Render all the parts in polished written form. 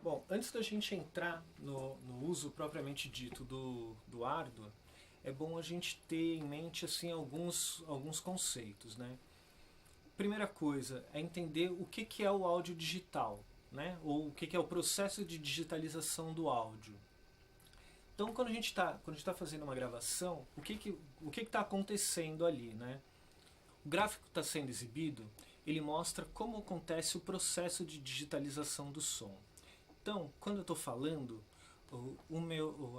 Bom, antes da gente entrar no uso propriamente dito do hardware, é bom a gente ter em mente assim, alguns conceitos, né? Primeira coisa é entender o que é o áudio digital, né? Ou o que é o processo de digitalização do áudio. Então, quando a gente está fazendo uma gravação, o que está acontecendo ali, né? O gráfico está sendo exibido, ele mostra como acontece o processo de digitalização do som. Então, quando eu estou falando,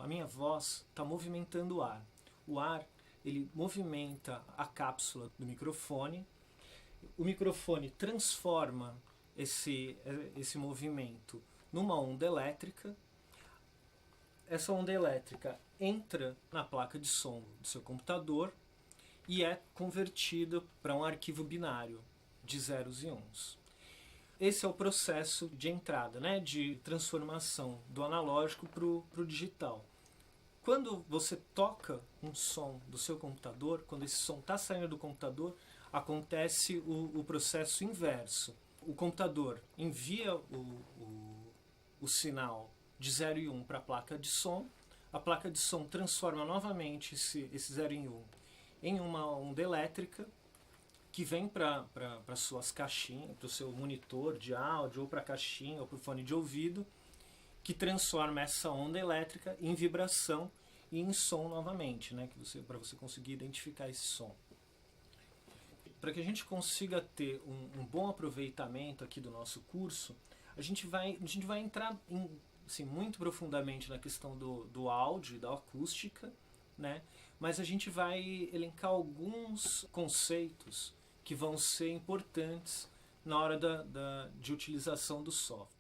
a minha voz está movimentando o ar. O ar ele movimenta a cápsula do microfone. O microfone transforma esse movimento numa onda elétrica. Essa onda elétrica entra na placa de som do seu computador e é convertida para um arquivo binário de zeros e uns. Esse é o processo de entrada, né, de transformação do analógico para o digital. Quando você toca um som do seu computador, quando esse som está saindo do computador, acontece o processo inverso. O computador envia o sinal de 0 e 1 para a placa de som, a placa de som transforma novamente esse 0 e 1 em uma onda elétrica, que vem para suas caixinhas, para o seu monitor de áudio, ou para a caixinha, ou para o fone de ouvido, que transforma essa onda elétrica em vibração e em som novamente, né, para você conseguir identificar esse som. Para que a gente consiga ter um bom aproveitamento aqui do nosso curso, a gente vai entrar assim, muito profundamente na questão do áudio e da acústica, né, mas a gente vai elencar alguns conceitos que vão ser importantes na hora de utilização do software.